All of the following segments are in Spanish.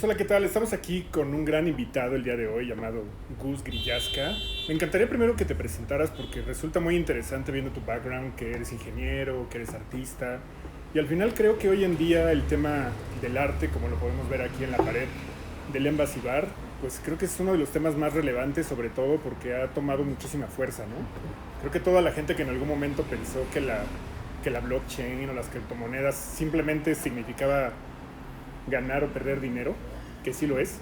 Pues hola, ¿qué tal? Estamos aquí con un gran invitado el día de hoy llamado Gus Grillasca. Me encantaría primero que te presentaras porque resulta muy interesante viendo tu background, que eres ingeniero, que eres artista. Y al final creo que hoy en día el tema del arte, como lo podemos ver aquí en la pared del Embassy Bar, pues creo que es uno de los temas más relevantes, sobre todo porque ha tomado muchísima fuerza, ¿no? Creo que toda la gente que en algún momento pensó que la blockchain o las criptomonedas simplemente significaba ganar o perder dinero, que sí lo es,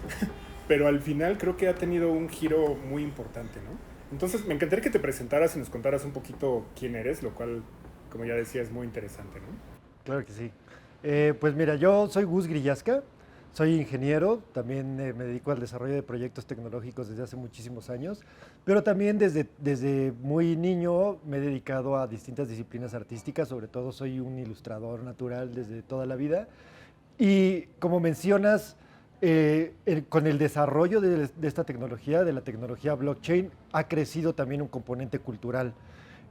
pero al final creo que ha tenido un giro muy importante, ¿no? Entonces me encantaría que te presentaras y nos contaras un poquito quién eres, lo cual, como ya decía, es muy interesante, ¿no? Claro que sí. Pues mira, yo soy Gus Grillasca, soy ingeniero, también me dedico al desarrollo de proyectos tecnológicos desde hace muchísimos años, pero también desde muy niño me he dedicado a distintas disciplinas artísticas, sobre todo soy un ilustrador natural desde toda la vida. Y como mencionas, con el desarrollo de esta tecnología, de la tecnología blockchain, ha crecido también un componente cultural.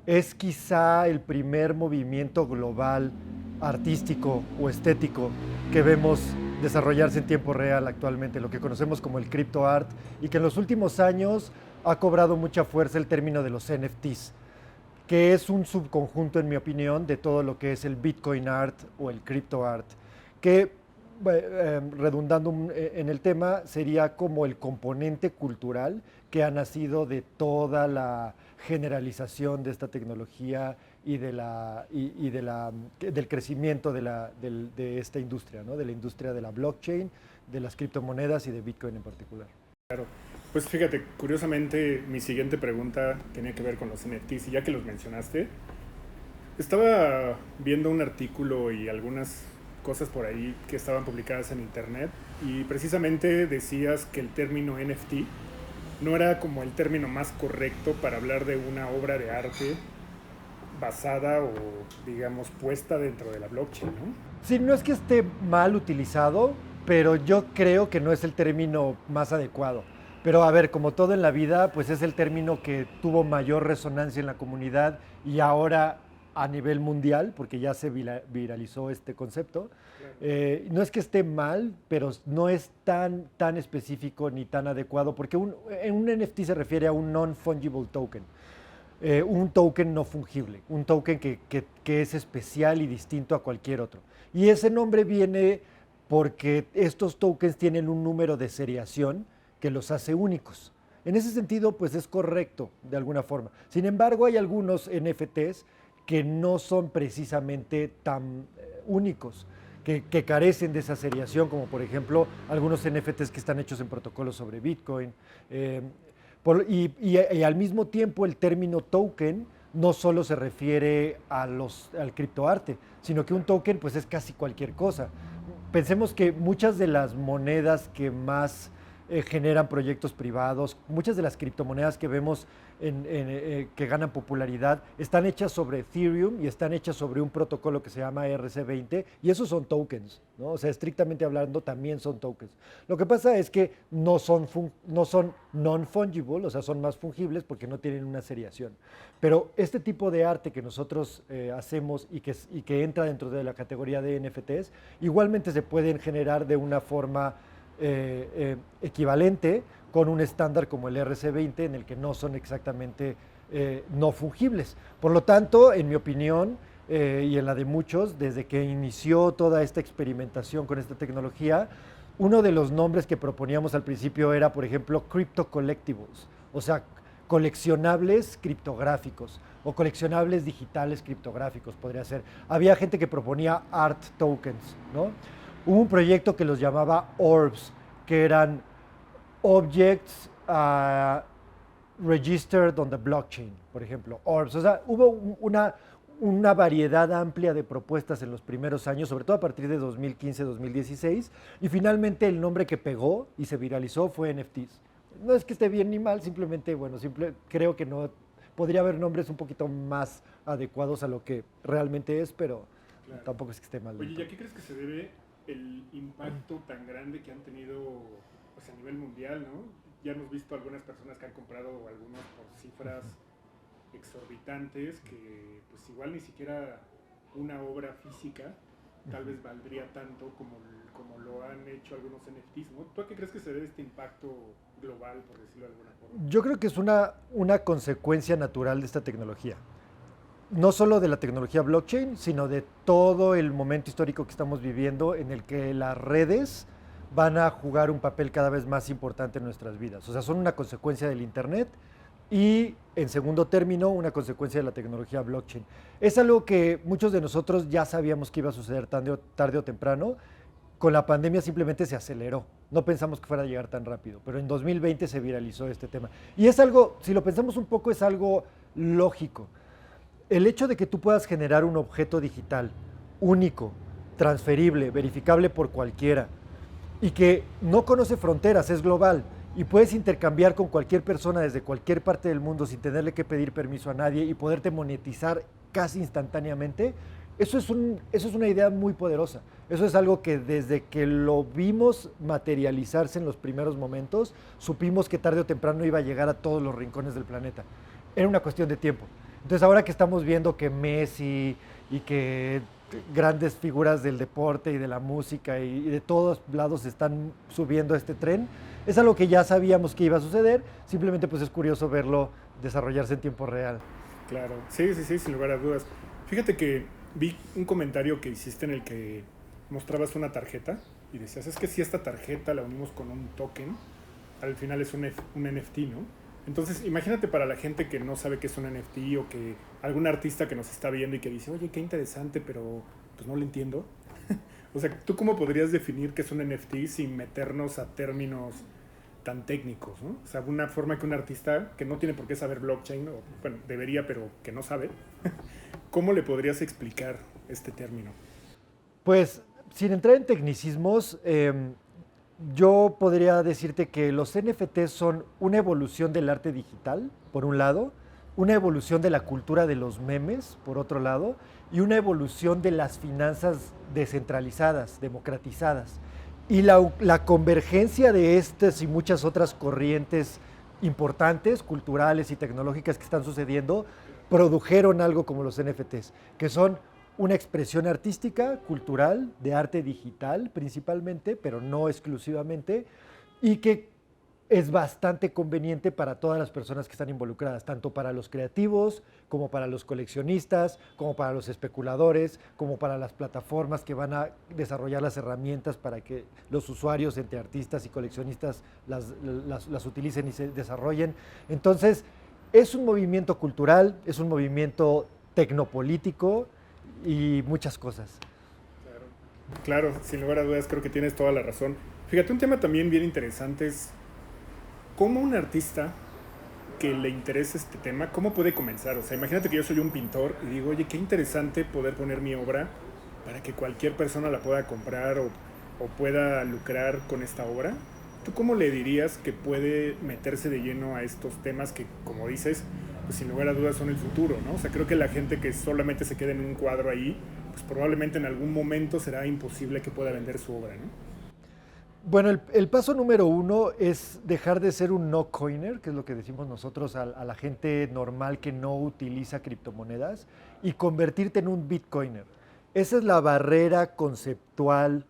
Es quizá el primer movimiento global, artístico o estético que vemos desarrollarse en tiempo real actualmente, lo que conocemos como el crypto art, y que en los últimos años ha cobrado mucha fuerza el término de los NFTs, que es un subconjunto, en mi opinión, de todo lo que es el Bitcoin art o el crypto art, que, redundando en el tema, sería como el componente cultural que ha nacido de toda la generalización de esta tecnología y, del crecimiento de esta industria, ¿no? De la industria de la blockchain, de las criptomonedas y de Bitcoin en particular. Claro. Pues fíjate, curiosamente mi siguiente pregunta tenía que ver con los NFTs y ya que los mencionaste, estaba viendo un artículo y algunas cosas por ahí que estaban publicadas en internet y precisamente decías que el término NFT no era como el término más correcto para hablar de una obra de arte basada o, digamos, puesta dentro de la blockchain, ¿no? Sí, no es que esté mal utilizado, pero yo creo que no es el término más adecuado. Pero a ver, como todo en la vida, pues es el término que tuvo mayor resonancia en la comunidad y ahora a nivel mundial, porque ya se viralizó este concepto. Claro. No es que esté mal, pero no es tan específico ni tan adecuado, porque en un NFT se refiere a un non-fungible token, un token no fungible, un token que es especial y distinto a cualquier otro. Y ese nombre viene porque estos tokens tienen un número de seriación que los hace únicos. En ese sentido, pues es correcto de alguna forma. Sin embargo, hay algunos NFTs que no son precisamente tan únicos, que carecen de esa seriación, como por ejemplo algunos NFTs que están hechos en protocolos sobre Bitcoin. Eh, y al mismo tiempo el término token no solo se refiere al criptoarte, sino que un token pues es casi cualquier cosa. Pensemos que muchas de las monedas que más generan proyectos privados, muchas de las criptomonedas que vemos que ganan popularidad están hechas sobre Ethereum y están hechas sobre un protocolo que se llama ERC20 y esos son tokens, ¿no? O sea, estrictamente hablando también son tokens. Lo que pasa es que no son non-fungible, o sea, son más fungibles porque no tienen una seriación. Pero este tipo de arte que nosotros hacemos y que entra dentro de la categoría de NFTs, igualmente se pueden generar de una forma equivalente con un estándar como el RC20 en el que no son exactamente no fungibles. Por lo tanto, en mi opinión y en la de muchos, desde que inició toda esta experimentación con esta tecnología, uno de los nombres que proponíamos al principio era, por ejemplo, crypto collectibles, o sea, coleccionables criptográficos o coleccionables digitales criptográficos, podría ser. Había gente que proponía art tokens, ¿no? Hubo un proyecto que los llamaba orbs, que eran objects registered on the blockchain, por ejemplo, orbs. O sea, hubo una variedad amplia de propuestas en los primeros años, sobre todo a partir de 2015-2016, y finalmente el nombre que pegó y se viralizó fue NFTs. No es que esté bien ni mal, simplemente, bueno, creo que no podría haber nombres un poquito más adecuados a lo que realmente es, pero Claro. tampoco es que esté mal Oye, del ¿y a todo. qué crees que se debe el impacto tan grande que han tenido pues, a nivel mundial, ¿no? Ya hemos visto algunas personas que han comprado algunos por cifras exorbitantes que pues igual ni siquiera una obra física tal vez valdría tanto como como lo han hecho algunos NFTs, ¿no? ¿Tú a qué crees que se debe este impacto global, por decirlo de alguna forma? Yo creo que es una consecuencia natural de esta tecnología. No solo de la tecnología blockchain, sino de todo el momento histórico que estamos viviendo en el que las redes van a jugar un papel cada vez más importante en nuestras vidas. O sea, son una consecuencia del Internet y, en segundo término, una consecuencia de la tecnología blockchain. Es algo que muchos de nosotros ya sabíamos que iba a suceder tarde o temprano. Con la pandemia simplemente se aceleró. No pensamos que fuera a llegar tan rápido, pero en 2020 se viralizó este tema. Y es algo, si lo pensamos un poco, es algo lógico. El hecho de que tú puedas generar un objeto digital único, transferible, verificable por cualquiera, y que no conoce fronteras, es global, y puedes intercambiar con cualquier persona desde cualquier parte del mundo sin tenerle que pedir permiso a nadie y poderte monetizar casi instantáneamente, eso es una idea muy poderosa. Eso es algo que desde que lo vimos materializarse en los primeros momentos, supimos que tarde o temprano iba a llegar a todos los rincones del planeta. Era una cuestión de tiempo. Entonces ahora que estamos viendo que Messi y que grandes figuras del deporte y de la música y de todos lados están subiendo a este tren, es algo que ya sabíamos que iba a suceder, simplemente pues es curioso verlo desarrollarse en tiempo real. Claro, sí, sí, sí, sin lugar a dudas. Fíjate que vi un comentario que hiciste en el que mostrabas una tarjeta y decías, es que si esta tarjeta la unimos con un token, al final es un NFT, ¿no? Entonces, imagínate para la gente que no sabe qué es un NFT o que algún artista que nos está viendo y que dice, oye, qué interesante, pero pues no lo entiendo. O sea, ¿tú cómo podrías definir qué es un NFT sin meternos a términos tan técnicos, ¿no? O sea, una forma que un artista que no tiene por qué saber blockchain, o bueno, debería, pero que no sabe, ¿cómo le podrías explicar este término? Pues sin entrar en tecnicismos, yo podría decirte que los NFTs son una evolución del arte digital, por un lado, una evolución de la cultura de los memes, por otro lado, y una evolución de las finanzas descentralizadas, democratizadas. Y la convergencia de estas y muchas otras corrientes importantes, culturales y tecnológicas que están sucediendo, produjeron algo como los NFTs, que son una expresión artística, cultural, de arte digital principalmente, pero no exclusivamente, y que es bastante conveniente para todas las personas que están involucradas, tanto para los creativos, como para los coleccionistas, como para los especuladores, como para las plataformas que van a desarrollar las herramientas para que los usuarios entre artistas y coleccionistas las utilicen y se desarrollen. Entonces, es un movimiento cultural, es un movimiento tecnopolítico y muchas cosas. Claro, sin lugar a dudas, creo que tienes toda la razón. Fíjate, un tema también bien interesante es cómo un artista que le interesa este tema, ¿cómo puede comenzar? O sea, imagínate que yo soy un pintor y digo, oye, qué interesante poder poner mi obra para que cualquier persona la pueda comprar o pueda lucrar con esta obra. ¿Tú cómo le dirías que puede meterse de lleno a estos temas que, como dices, pues sin lugar a dudas son el futuro, ¿no? O sea, creo que la gente que solamente se quede en un cuadro ahí, pues probablemente en algún momento será imposible que pueda vender su obra, ¿no? Bueno, el paso número uno es dejar de ser un no-coiner, que es lo que decimos nosotros a la gente normal que no utiliza criptomonedas, y convertirte en un bitcoiner. Esa es la barrera conceptual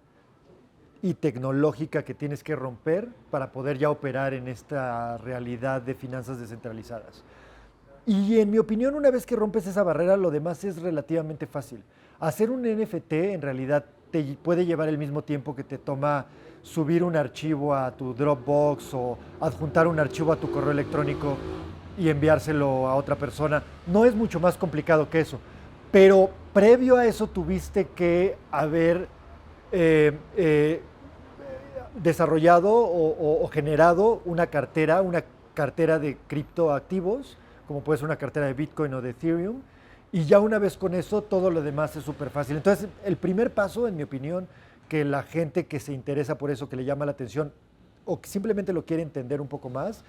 y tecnológica que tienes que romper para poder ya operar en esta realidad de finanzas descentralizadas. Y en mi opinión, una vez que rompes esa barrera, lo demás es relativamente fácil. Hacer un NFT en realidad te puede llevar el mismo tiempo que te toma subir un archivo a tu Dropbox o adjuntar un archivo a tu correo electrónico y enviárselo a otra persona. No es mucho más complicado que eso. Pero previo a eso tuviste que haber desarrollado o generado una cartera de criptoactivos, como puede ser una cartera de Bitcoin o de Ethereum, y ya una vez con eso todo lo demás es súper fácil. Entonces, el primer paso, en mi opinión, que la gente que se interesa por eso, que le llama la atención o que simplemente lo quiere entender un poco más,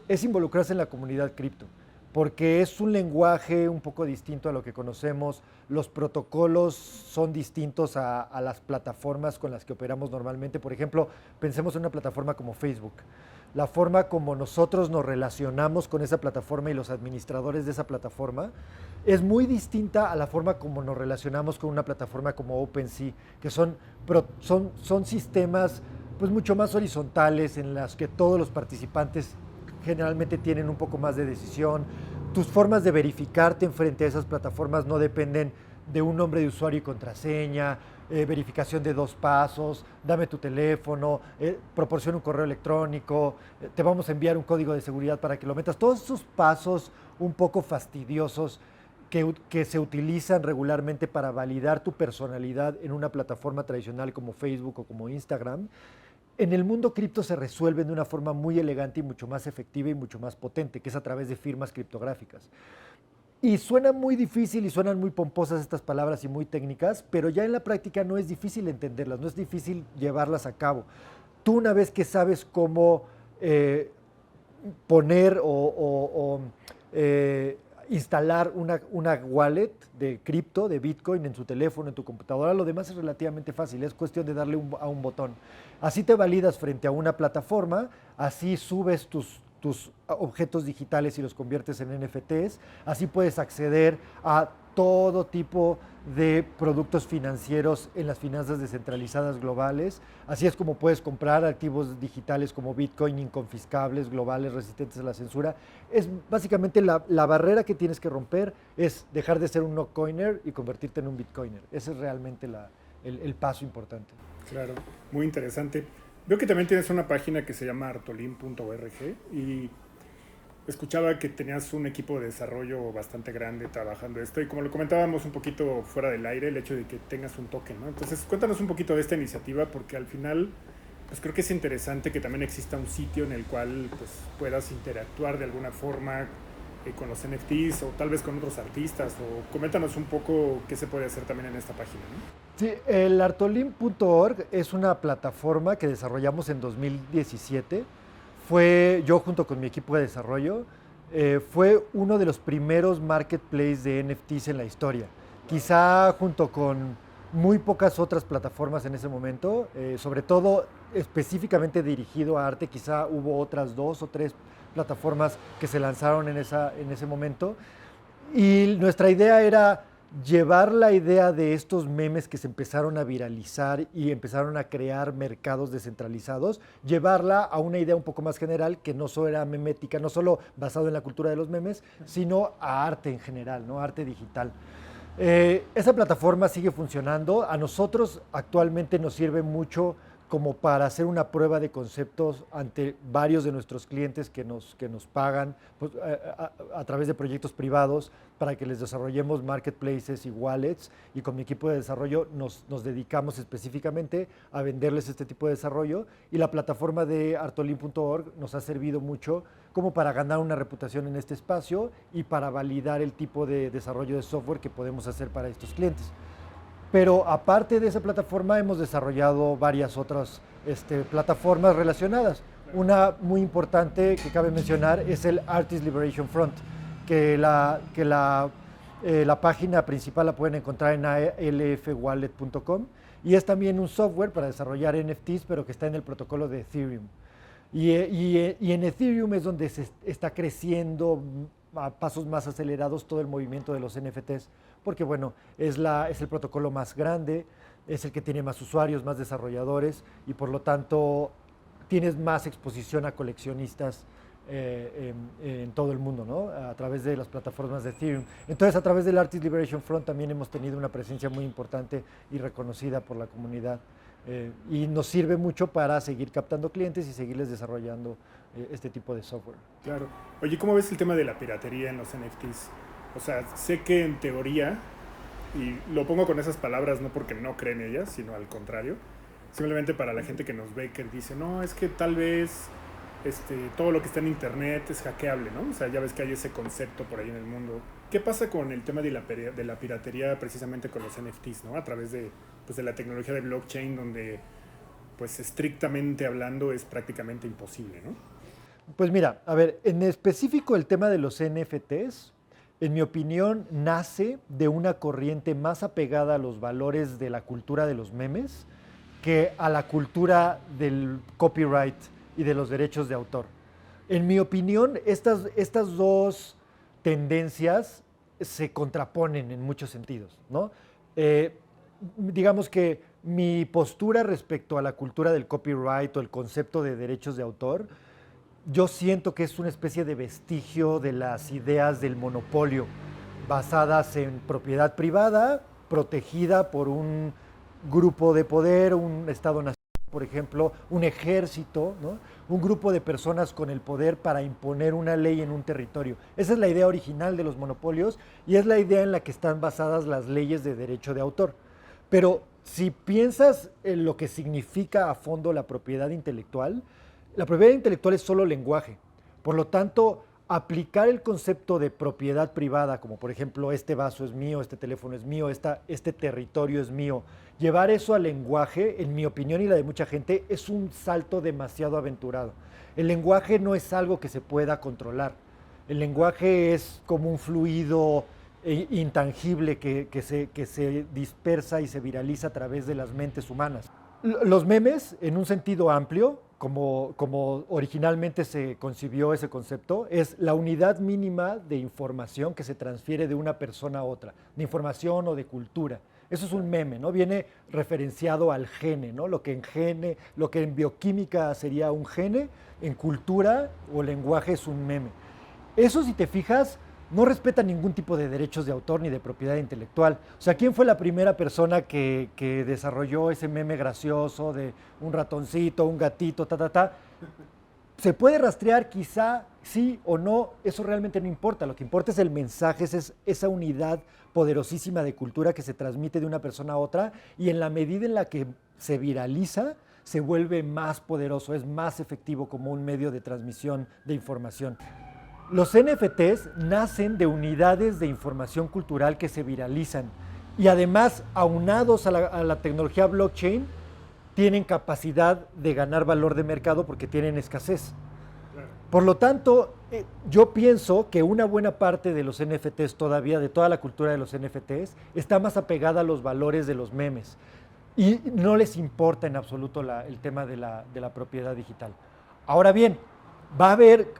es involucrarse en la comunidad cripto, porque es un lenguaje un poco distinto a lo que conocemos, los protocolos son distintos a las plataformas con las que operamos normalmente. Por ejemplo, pensemos en una plataforma como Facebook. la forma como nosotros nos relacionamos con esa plataforma y los administradores de esa plataforma es muy distinta a la forma como nos relacionamos con una plataforma como OpenSea, que son sistemas pues mucho más horizontales en las que todos los participantes generalmente tienen un poco más de decisión. Tus formas de verificarte en frente a esas plataformas no dependen de un nombre de usuario y contraseña, verificación de 2 pasos, dame tu teléfono, proporciona un correo electrónico, te vamos a enviar un código de seguridad para que lo metas. Todos esos pasos un poco fastidiosos que se utilizan regularmente para validar tu personalidad en una plataforma tradicional como Facebook o como Instagram, en el mundo cripto se resuelven de una forma muy elegante y mucho más efectiva y mucho más potente, que es a través de firmas criptográficas. Y suena muy difícil y suenan muy pomposas estas palabras y muy técnicas, pero ya en la práctica no es difícil entenderlas, no es difícil llevarlas a cabo. Tú una vez que sabes cómo poner instalar una wallet de cripto, de Bitcoin en su teléfono, en tu computadora, lo demás es relativamente fácil, es cuestión de darle a un botón. Así te validas frente a una plataforma, así subes tus objetos digitales y los conviertes en NFTs, así puedes acceder a todo tipo de productos financieros en las finanzas descentralizadas globales. Así es como puedes comprar activos digitales como Bitcoin inconfiscables, globales, resistentes a la censura. Es básicamente la barrera que tienes que romper es dejar de ser un no-coiner y convertirte en un Bitcoiner. Ese es realmente el paso importante. Claro, muy interesante. Veo que también tienes una página que se llama artolin.org y escuchaba que tenías un equipo de desarrollo bastante grande trabajando esto y como lo comentábamos un poquito fuera del aire, el hecho de que tengas un token, ¿no? Entonces cuéntanos un poquito de esta iniciativa porque al final pues creo que es interesante que también exista un sitio en el cual pues puedas interactuar de alguna forma con los NFTs o tal vez con otros artistas o coméntanos un poco qué se puede hacer también en esta página, ¿no? Sí, el artolin.org es una plataforma que desarrollamos en 2017. Fue yo junto con mi equipo de desarrollo, fue uno de los primeros marketplaces de NFTs en la historia. Quizá junto con muy pocas otras plataformas en ese momento, sobre todo específicamente dirigido a arte, quizá hubo otras 2 o 3 plataformas que se lanzaron en ese momento. Y nuestra idea era llevar la idea de estos memes que se empezaron a viralizar y empezaron a crear mercados descentralizados, llevarla a una idea un poco más general que no solo era memética, no solo basado en la cultura de los memes, sino a arte en general, ¿no? Arte digital. Esa plataforma sigue funcionando. A nosotros actualmente nos sirve mucho como para hacer una prueba de conceptos ante varios de nuestros clientes que nos pagan pues, a través de proyectos privados para que les desarrollemos marketplaces y wallets, y con mi equipo de desarrollo nos dedicamos específicamente a venderles este tipo de desarrollo, y la plataforma de artolin.org nos ha servido mucho como para ganar una reputación en este espacio y para validar el tipo de desarrollo de software que podemos hacer para estos clientes. Pero aparte de esa plataforma hemos desarrollado varias otras plataformas relacionadas. Una muy importante que cabe mencionar es el Artist Liberation Front, que la página principal la pueden encontrar en alfwallet.com, y es también un software para desarrollar NFTs, pero que está en el protocolo de Ethereum. Y en Ethereum es donde se está creciendo a pasos más acelerados todo el movimiento de los NFTs, porque bueno, es el protocolo más grande, es el que tiene más usuarios, más desarrolladores, y por lo tanto tienes más exposición a coleccionistas en todo el mundo, ¿no? A través de las plataformas de Ethereum. Entonces, a través del Artist Liberation Front también hemos tenido una presencia muy importante y reconocida por la comunidad. Y nos sirve mucho para seguir captando clientes y seguirles desarrollando este tipo de software. Claro. Oye, ¿cómo ves el tema de la piratería en los NFTs? O sea, sé que en teoría, y lo pongo con esas palabras no porque no cree en ellas, sino al contrario, simplemente para la gente que nos ve que dice, no, es que tal vez todo lo que está en internet es hackeable, ¿no? O sea, ya ves que hay ese concepto por ahí en el mundo. ¿Qué pasa con el tema de la piratería precisamente con los NFTs, ¿no? A través de la tecnología de blockchain, donde pues estrictamente hablando es prácticamente imposible, ¿no? Pues mira, a ver, en específico el tema de los NFTs, en mi opinión, nace de una corriente más apegada a los valores de la cultura de los memes que a la cultura del copyright y de los derechos de autor. En mi opinión, estas dos tendencias se contraponen en muchos sentidos, ¿no? Digamos que mi postura respecto a la cultura del copyright o el concepto de derechos de autor, yo siento que es una especie de vestigio de las ideas del monopolio, basadas en propiedad privada, protegida por un grupo de poder, un Estado-nación, por ejemplo, un ejército, ¿no? Un grupo de personas con el poder para imponer una ley en un territorio. Esa es la idea original de los monopolios y es la idea en la que están basadas las leyes de derecho de autor. Pero si piensas en lo que significa a fondo la propiedad intelectual es solo lenguaje. Por lo tanto, aplicar el concepto de propiedad privada, como por ejemplo, este vaso es mío, este teléfono es mío, este territorio es mío, llevar eso al lenguaje, en mi opinión y la de mucha gente, es un salto demasiado aventurado. El lenguaje no es algo que se pueda controlar. El lenguaje es como un fluido intangible que se dispersa y se viraliza a través de las mentes humanas. Los memes, en un sentido amplio, como originalmente se concibió ese concepto, es la unidad mínima de información que se transfiere de una persona a otra, de información o de cultura. Eso es un meme, ¿no? Viene referenciado al gene, ¿no? Lo que en bioquímica sería un gene, en cultura o lenguaje es un meme. Eso, si te fijas, no respeta ningún tipo de derechos de autor ni de propiedad intelectual. O sea, ¿quién fue la primera persona que desarrolló ese meme gracioso de un ratoncito, un gatito, Se puede rastrear quizá sí o no, eso realmente no importa. Lo que importa es el mensaje, es esa unidad poderosísima de cultura que se transmite de una persona a otra y en la medida en la que se viraliza, se vuelve más poderoso, es más efectivo como un medio de transmisión de información. Los NFTs nacen de unidades de información cultural que se viralizan y además, aunados a la tecnología blockchain, tienen capacidad de ganar valor de mercado porque tienen escasez. Por lo tanto, yo pienso que una buena parte de los NFTs todavía, de toda la cultura de los NFTs, está más apegada a los valores de los memes y no les importa en absoluto el tema de la propiedad digital. Ahora bien, va a haber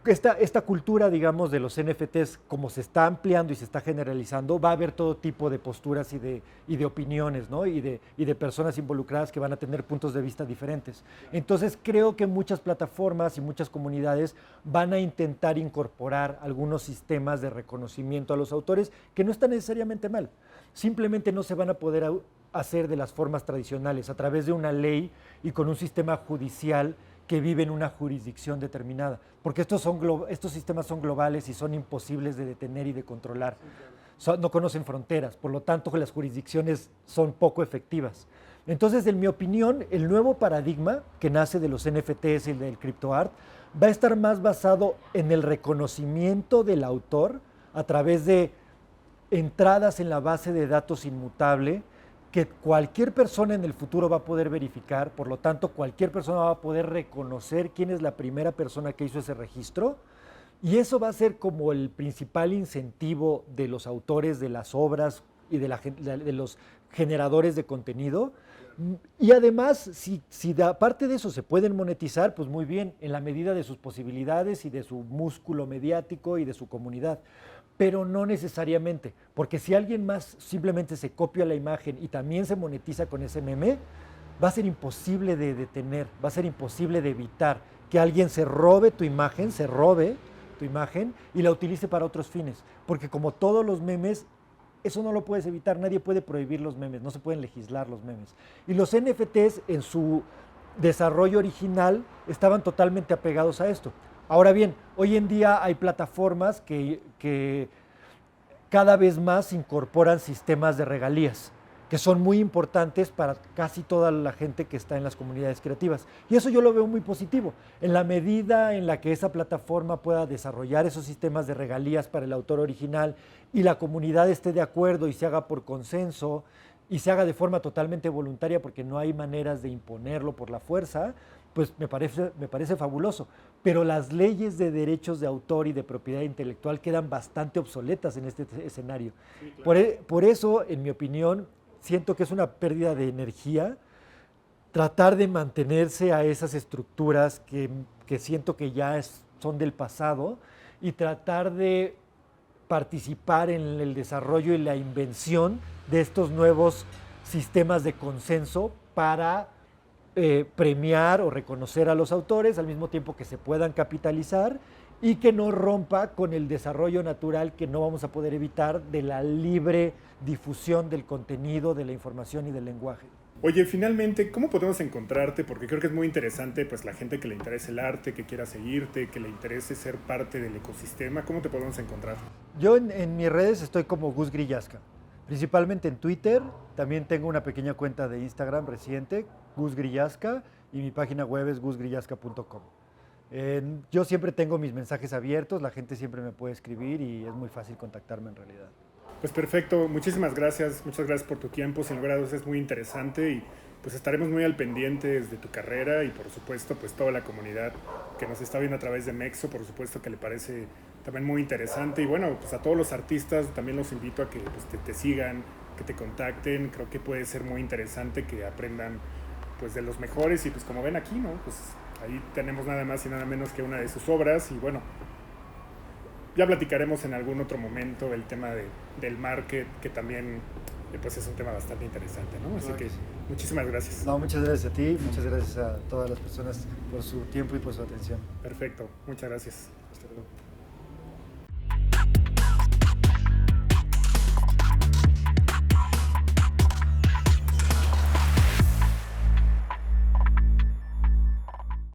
esta cultura, digamos, de los NFTs, como se está ampliando y se está generalizando, va a haber todo tipo de posturas y de opiniones, ¿no? Y de personas involucradas que van a tener puntos de vista diferentes. Entonces, creo que muchas plataformas y muchas comunidades van a intentar incorporar algunos sistemas de reconocimiento a los autores que no están necesariamente mal. Simplemente no se van a poder hacer de las formas tradicionales, a través de una ley y con un sistema judicial que vive en una jurisdicción determinada, porque estos sistemas son globales y son imposibles de detener y de controlar. No conocen fronteras, por lo tanto las jurisdicciones son poco efectivas. Entonces, en mi opinión, el nuevo paradigma que nace de los NFTs y del criptoart va a estar más basado en el reconocimiento del autor a través de entradas en la base de datos inmutable que cualquier persona en el futuro va a poder verificar, por lo tanto cualquier persona va a poder reconocer quién es la primera persona que hizo ese registro y eso va a ser como el principal incentivo de los autores de las obras y de los generadores de contenido. Y además, si aparte de eso se pueden monetizar, pues muy bien, en la medida de sus posibilidades y de su músculo mediático y de su comunidad. Pero no necesariamente, porque si alguien más simplemente se copia la imagen y también se monetiza con ese meme, va a ser imposible de detener, va a ser imposible de evitar que alguien se robe tu imagen y la utilice para otros fines. Porque como todos los memes, eso no lo puedes evitar, nadie puede prohibir los memes, no se pueden legislar los memes. Y los NFTs en su desarrollo original estaban totalmente apegados a esto. Ahora bien, hoy en día hay plataformas que cada vez más incorporan sistemas de regalías, que son muy importantes para casi toda la gente que está en las comunidades creativas. Y eso yo lo veo muy positivo. En la medida en la que esa plataforma pueda desarrollar esos sistemas de regalías para el autor original y la comunidad esté de acuerdo y se haga por consenso y se haga de forma totalmente voluntaria porque no hay maneras de imponerlo por la fuerza, pues me parece fabuloso. Pero las leyes de derechos de autor y de propiedad intelectual quedan bastante obsoletas en este escenario. Sí, claro. Por eso, en mi opinión, siento que es una pérdida de energía tratar de mantenerse a esas estructuras que siento que ya son del pasado y tratar de participar en el desarrollo y la invención de estos nuevos sistemas de consenso para premiar o reconocer a los autores al mismo tiempo que se puedan capitalizar y que no rompa con el desarrollo natural que no vamos a poder evitar de la libre difusión del contenido, de la información y del lenguaje. Oye, finalmente, ¿cómo podemos encontrarte? Porque creo que es muy interesante, pues la gente que le interese el arte, que quiera seguirte, que le interese ser parte del ecosistema, ¿cómo te podemos encontrar? Yo en mis redes estoy como Gus Grillasca, principalmente en Twitter, también tengo una pequeña cuenta de Instagram reciente, Gus Grillasca, y mi página web es gusgrillasca.com. Yo siempre tengo mis mensajes abiertos, la gente siempre me puede escribir y es muy fácil contactarme en realidad. Pues perfecto, muchísimas gracias, muchas gracias por tu tiempo, sin lugar a dudas es muy interesante y pues estaremos muy al pendiente de tu carrera y por supuesto pues toda la comunidad que nos está viendo a través de Mexo, por supuesto que le parece también muy interesante y bueno, pues a todos los artistas también los invito a que pues, te sigan, que te contacten, creo que puede ser muy interesante que aprendan pues de los mejores y pues como ven aquí, ¿no? Pues ahí tenemos nada más y nada menos que una de sus obras y bueno, ya platicaremos en algún otro momento el tema del market, que también pues es un tema bastante interesante, ¿no? Así que muchísimas gracias. No, muchas gracias a ti, muchas gracias a todas las personas por su tiempo y por su atención. Perfecto, muchas gracias. Hasta luego.